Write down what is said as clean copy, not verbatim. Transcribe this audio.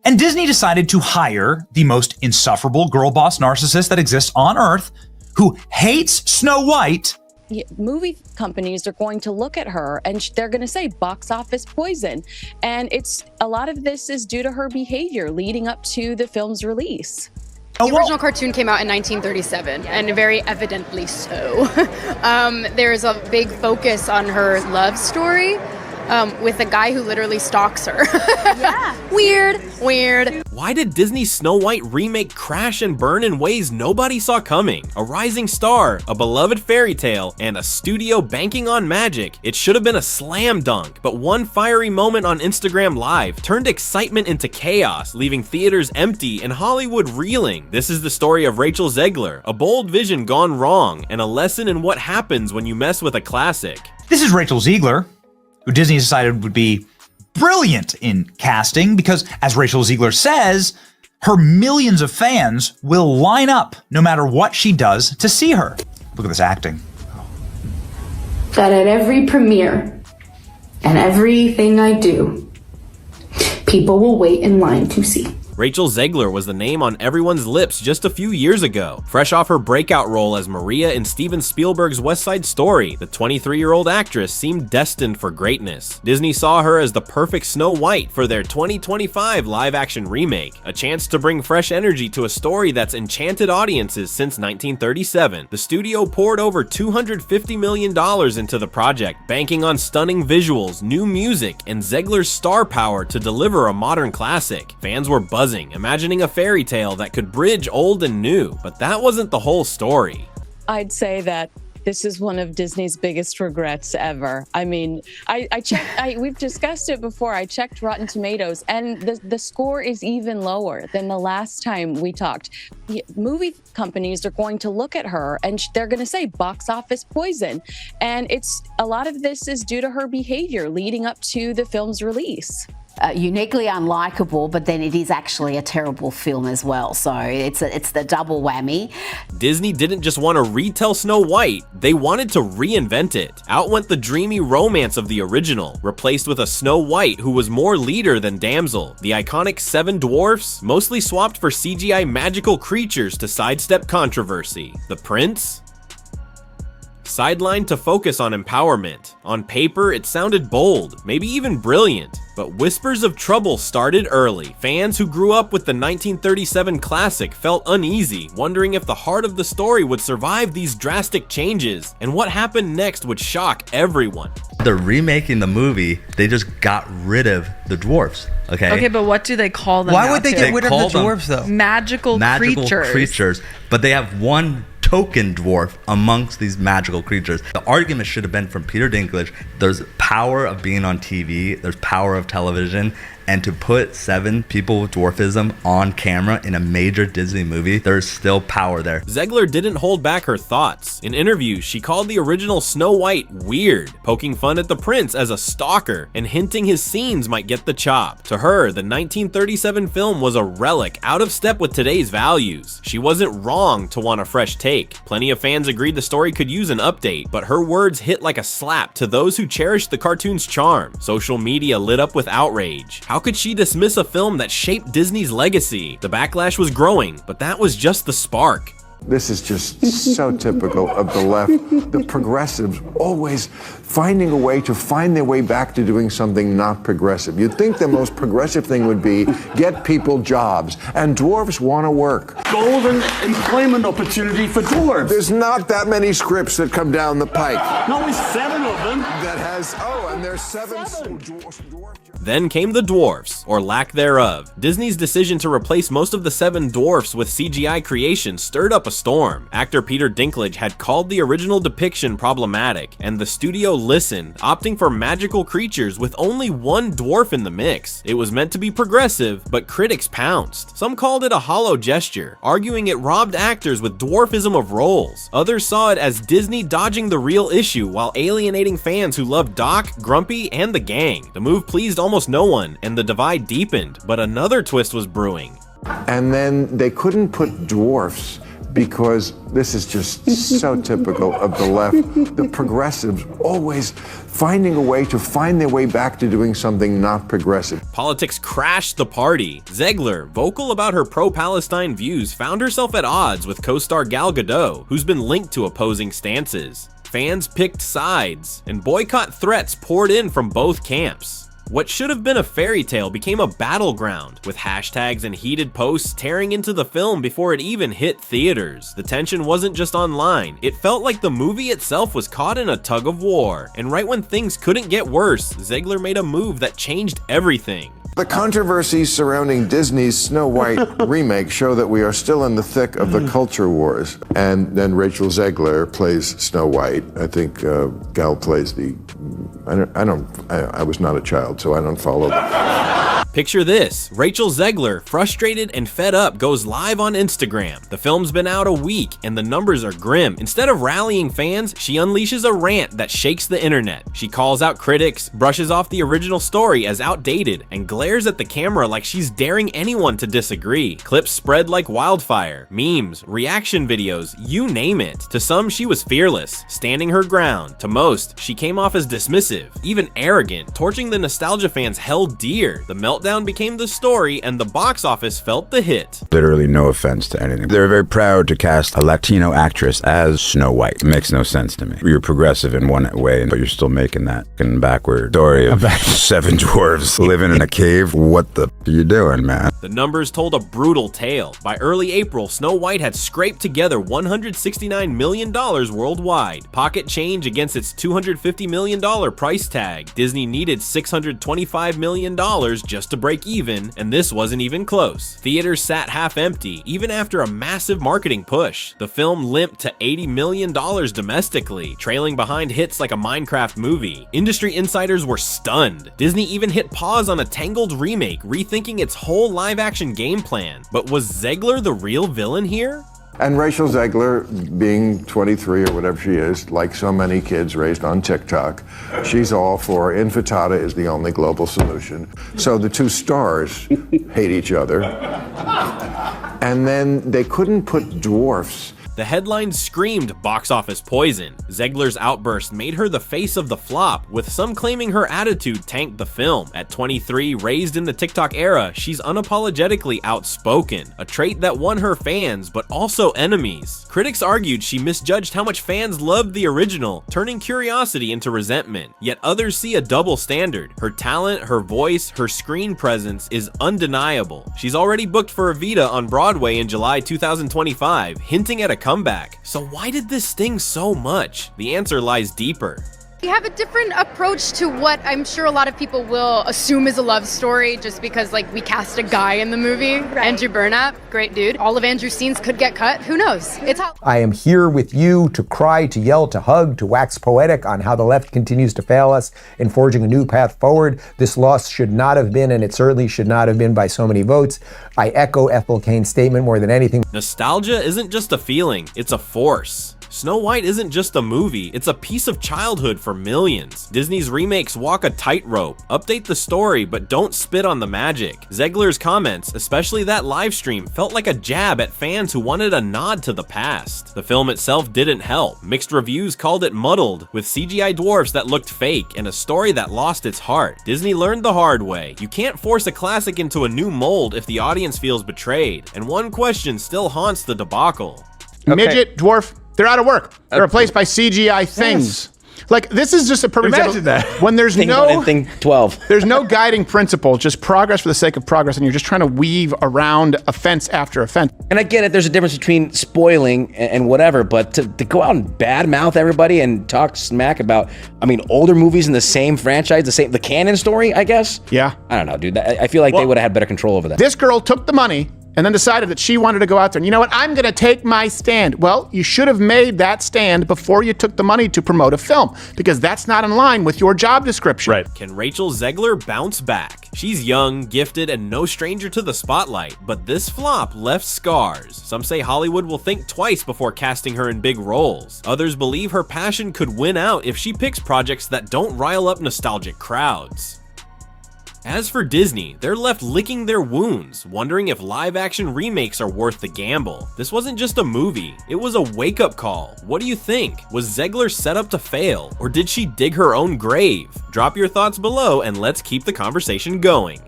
And Disney decided to hire the most insufferable girl boss narcissist that exists on Earth, who hates Snow White. Movie companies are going to look at her and they're going to say box office poison. And a lot of this is due to her behavior leading up to the film's release. The original cartoon came out in 1937, and very evidently so. There's a big focus on her love story with a guy who literally stalks her. Yeah. Weird. Why did Disney's Snow White remake crash and burn in ways nobody saw coming? A rising star, a beloved fairy tale, and a studio banking on magic. It should have been a slam dunk, but one fiery moment on Instagram Live turned excitement into chaos, leaving theaters empty and Hollywood reeling. This is the story of Rachel Zegler, a bold vision gone wrong, and a lesson in what happens when you mess with a classic. This is Rachel Zegler, who Disney decided would be brilliant in casting because, as Rachel Zegler says, her millions of fans will line up no matter what she does to see her. Look at this acting. That at every premiere and everything I do, people will wait in line to see. Rachel Zegler was the name on everyone's lips just a few years ago. Fresh off her breakout role as Maria in Steven Spielberg's West Side Story, the 23-year-old actress seemed destined for greatness. Disney saw her as the perfect Snow White for their 2025 live-action remake, a chance to bring fresh energy to a story that's enchanted audiences since 1937. The studio poured over $250 million into the project, banking on stunning visuals, new music, and Zegler's star power to deliver a modern classic. Fans were buzzing, imagining a fairy tale that could bridge old and new, but that wasn't the whole story. I'd say that this is one of Disney's biggest regrets ever. I mean, I checked, we've discussed it before. I checked Rotten Tomatoes, and the score is even lower than the last time we talked. Movie companies are going to look at her and they're going to say box office poison. And a lot of this is due to her behavior leading up to the film's release. Uniquely unlikable, but then it is actually a terrible film as well. So it's the double whammy. Disney didn't just want to retell Snow White, they wanted to reinvent it. Out went the dreamy romance of the original, replaced with a Snow White who was more leader than damsel. The iconic 7 dwarfs, mostly swapped for CGI magical creatures to sidestep controversy. The prince? Sidelined to focus on empowerment. On paper, it sounded bold, maybe even brilliant. But whispers of trouble started early. Fans who grew up with the 1937 classic felt uneasy, wondering if the heart of the story would survive these drastic changes, and what happened next would shock everyone. They're remaking the movie, they just got rid of the dwarfs, okay? Okay, but what do they call them? Why would they get rid of the dwarfs, though? Magical creatures. But they have one token dwarf amongst these magical creatures. The argument should have been from Peter Dinklage, there's power of being on TV, there's power of television, and to put 7 people with dwarfism on camera in a major Disney movie, there's still power there. Zegler didn't hold back her thoughts. In interviews, she called the original Snow White weird, poking fun at the prince as a stalker and hinting his scenes might get the chop. To her, the 1937 film was a relic out of step with today's values. She wasn't wrong to want a fresh take. Plenty of fans agreed the story could use an update, but her words hit like a slap to those who cherished the cartoon's charm. Social media lit up with outrage. How could she dismiss a film that shaped Disney's legacy? The backlash was growing, but that was just the spark. This is just so typical of the left. The progressives always finding a way to find their way back to doing something not progressive. You'd think the most progressive thing would be get people jobs, and dwarves want to work. Golden employment opportunity for dwarves. There's not that many scripts that come down the pike. No, there's 7 of them. That has, and there's 7 dwarves. Then came the dwarfs, or lack thereof. Disney's decision to replace most of the 7 dwarfs with CGI creation stirred up a storm. Actor Peter Dinklage had called the original depiction problematic, and the studio listened, opting for magical creatures with only 1 dwarf in the mix. It was meant to be progressive, but critics pounced. Some called it a hollow gesture, arguing it robbed actors with dwarfism of roles. Others saw it as Disney dodging the real issue while alienating fans who loved Doc, Grumpy, and the gang. The move pleased almost no one, and the divide deepened, but another twist was brewing. And then they couldn't put dwarfs because this is just so typical of the left. The progressives always finding a way to find their way back to doing something not progressive. Politics crashed the party. Zegler, vocal about her pro-Palestine views, found herself at odds with co-star Gal Gadot, who's been linked to opposing stances. Fans picked sides, and boycott threats poured in from both camps. What should have been a fairy tale became a battleground, with hashtags and heated posts tearing into the film before it even hit theaters. The tension wasn't just online, it felt like the movie itself was caught in a tug of war, and right when things couldn't get worse, Zegler made a move that changed everything. The controversies surrounding Disney's Snow White remake show that we are still in the thick of the culture wars. And then Rachel Zegler plays Snow White. I think Gal plays the... I was not a child, so I don't follow. Picture this, Rachel Zegler, frustrated and fed up, goes live on Instagram. The film's been out a week and the numbers are grim. Instead of rallying fans, she unleashes a rant that shakes the internet. She calls out critics, brushes off the original story as outdated, and glares at the camera like she's daring anyone to disagree. Clips spread like wildfire, memes, reaction videos, you name it. To some, she was fearless, standing her ground. To most, she came off as dismissive, even arrogant, torching the nostalgia fans held dear. The meltdown became the story and the box office felt the hit. Literally no offense to anything. They're very proud to cast a Latino actress as Snow White. It makes no sense to me. You're progressive in one way, but you're still making that backward story of 7 dwarves living in a cave. What the are you doing, man? The numbers told a brutal tale. By early April, Snow White had scraped together $169 million worldwide. Pocket change against its $250 million price tag. Disney needed $625 million just to break even, and this wasn't even close. Theaters sat half empty, even after a massive marketing push. The film limped to $80 million domestically, trailing behind hits like a Minecraft movie. Industry insiders were stunned. Disney even hit pause on a Tangled remake, rethinking its whole live-action game plan. But was Zegler the real villain here? And Rachel Zegler, being 23 or whatever she is, like so many kids raised on TikTok, she's all for infantada is the only global solution. So the two stars hate each other. And then they couldn't put dwarfs. The headlines screamed box office poison. Zegler's outburst made her the face of the flop, with some claiming her attitude tanked the film. At 23, raised in the TikTok era, she's unapologetically outspoken, a trait that won her fans, but also enemies. Critics argued she misjudged how much fans loved the original, turning curiosity into resentment. Yet others see a double standard. Her talent, her voice, her screen presence is undeniable. She's already booked for Evita on Broadway in July 2025, hinting at a comeback. So why did this sting so much? The answer lies deeper. We have a different approach to what I'm sure a lot of people will assume is a love story just because, like, we cast a guy in the movie. Right. Andrew Burnap, great dude. All of Andrew's scenes could get cut. Who knows? It's how I am here with you to cry, to yell, to hug, to wax poetic on how the left continues to fail us in forging a new path forward. This loss should not have been, and it certainly should not have been by so many votes. I echo Ethel Cain's statement more than anything. Nostalgia isn't just a feeling, it's a force. Snow White isn't just a movie, it's a piece of childhood for millions. Disney's remakes walk a tightrope, update the story, but don't spit on the magic. Zegler's comments, especially that live stream, felt like a jab at fans who wanted a nod to the past. The film itself didn't help. Mixed reviews called it muddled, with CGI dwarfs that looked fake and a story that lost its heart. Disney learned the hard way. You can't force a classic into a new mold if the audience feels betrayed. And one question still haunts the debacle. Okay. Midget, dwarf, they're out of work. They're replaced by CGI things. Yes. Like, this is just a perfect example. That. When there's thing 12. There's no guiding principle, just progress for the sake of progress, and you're just trying to weave around offense after offense. And I get it, there's a difference between spoiling and whatever, but to go out and badmouth everybody and talk smack about, I mean, older movies in the same franchise, the canon story, I guess? Yeah. I don't know, dude. I feel like they would have had better control over that. This girl took the money and then decided that she wanted to go out there and, you know what, I'm gonna take my stand. Well, you should have made that stand before you took the money to promote a film, because that's not in line with your job description. Right. Can Rachel Zegler bounce back? She's young, gifted, and no stranger to the spotlight, but this flop left scars. Some say Hollywood will think twice before casting her in big roles. Others believe her passion could win out if she picks projects that don't rile up nostalgic crowds. As for Disney, they're left licking their wounds, wondering if live-action remakes are worth the gamble. This wasn't just a movie, it was a wake-up call. What do you think? Was Zegler set up to fail, or did she dig her own grave? Drop your thoughts below and let's keep the conversation going.